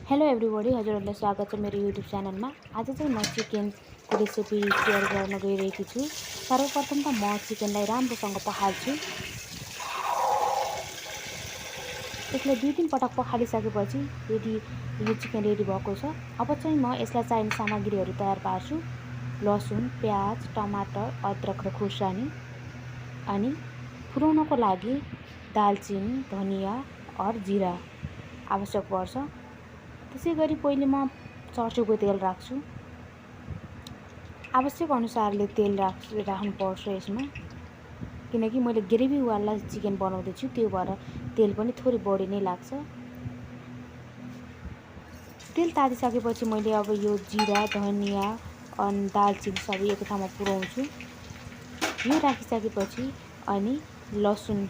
Hello everybody, हजुरहरूलाई स्वागत छ मेरो युट्युब च्यानलमा। आज चाहिँ म चिकनको रेसिपी सेयर गर्न गइरहेकी छु। सर्वप्रथम त म चिकनलाई राम्रोसँग पखाल्छु। यसलाई 2-3 पटक पखालिसकेपछि यो चिकन रेडी भएको छ। अब चाहिँ म यसलाई चाहिने सामग्रीहरू तयार पार्छु। लसुन, प्याज, टमाटर, अदरक र खुर्सानी, अनि फुराउनको लागि दालचिनी, धनिया और जीरा आवश्यक पर्छ। त्यसै गरी पहिले म सर्स्युको तेल राख्छु। आवश्यक अनुसारले तेल राख्नुपर्छ यसमा, किनकि मैले ग्रेभीवाला चिकन बनाउँदैछु, त्यो भएर तेल पनि थोरै बढी नै लाग्छ। तेल तातिसकेपछि मैले अब यो जीरा, धनिया अनि दालचिनी सबै एक ठाउँमा पुर्याउँछु। यो राखिसकेपछि अनि लसुन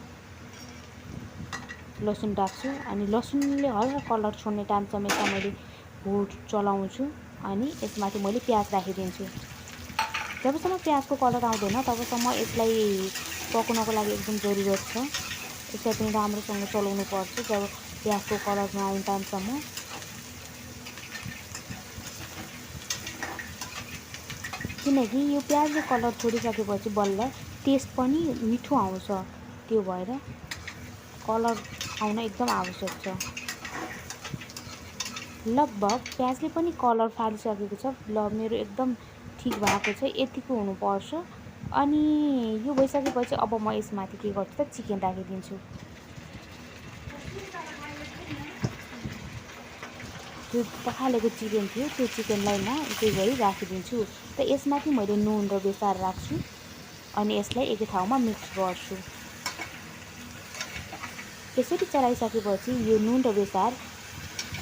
राख्छु अनि लसुनले हल्का कलर छोड्ने टाइमसम्म यसलाई मैले चलाउँछु अनि यसमाथि मैले प्याज राखिदिन्छु। जबसम्म प्याजको कलर आउँदैन तबसम्म यसलाई पकाउनको लागि एकदम जरुरत छ। यसलाई पनि राम्रोसँग चलाउनु पर्छ जब प्याजको कलर नआउने टाइमसम्म। किनकि यो प्याजको कलर छोडिसकेपछि बल्ल टेस्ट पनि मिठो आउँछ, त्यो भएर कलर आउन एकदम आवश्यक छ। लगभग प्याजले पनि कलर फालिसकेको छ। मेरो एकदम ठिक भएको छ, यतिको हुनुपर्छ। अनि यो भइसकेपछि अब म यसमाथि के गर्छु त चिकन राखिदिन्छु। त्यो पखालेको चिकन थियो, त्यो चिकनलाई म यसै गरी राखिदिन्छु। त यसमाथि मैले नुन र बेसार राख्छु अनि यसलाई एकै ठाउँमा मिक्स गर्छु। यसरी चलाइसकेपछि यो नुन र बेसार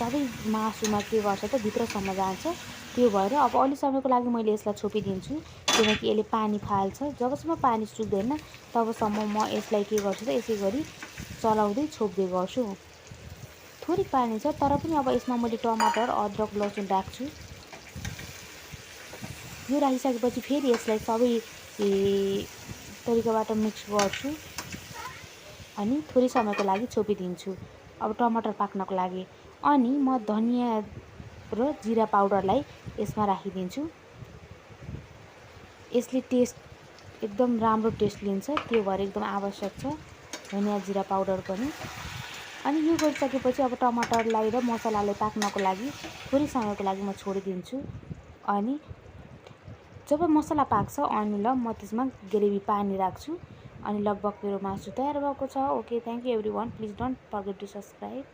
सबै मासुमा के गर्छ त भित्रसम्म जान्छ। त्यो भएर अब अलि समयको लागि मैले यसलाई छोपिदिन्छु, किनकि यसले पानी फाल्छ। जबसम्म पानी सुक्दैन तबसम्म म यसलाई के गर्छु त यसै गरी चलाउँदै छोप्दै गर्छु। थोरै पानी छ तर पनि अब यसमा मैले टमाटर, अदरक, लसुन राख्छु। यो राखिसकेपछि फेरि यसलाई सबै तरिकाबाट मिक्स गर्छु अनि थोरै समयको लागि छोपिदिन्छु अब टमाटर पाक्नको लागि। अनि म धनिया र जीरा पाउडरलाई यसमा राखिदिन्छु। यसले टेस्ट एकदम राम्रो टेस्ट लिन्छ, त्यो भएर एकदम आवश्यक छ धनिया जीरा पाउडर पनि। अनि यो गरिसकेपछि अब टमाटरलाई र मसलालाई पाक्नको लागि थोरै समयको लागि म छोडिदिन्छु। अनि जब मसला पाक्छ अनि म त्यसमा ग्रेभी पानी राख्छु अनि लगभग मेरो मासु तयार भएको छ। Okay, thank you everyone. Please don't forget to subscribe.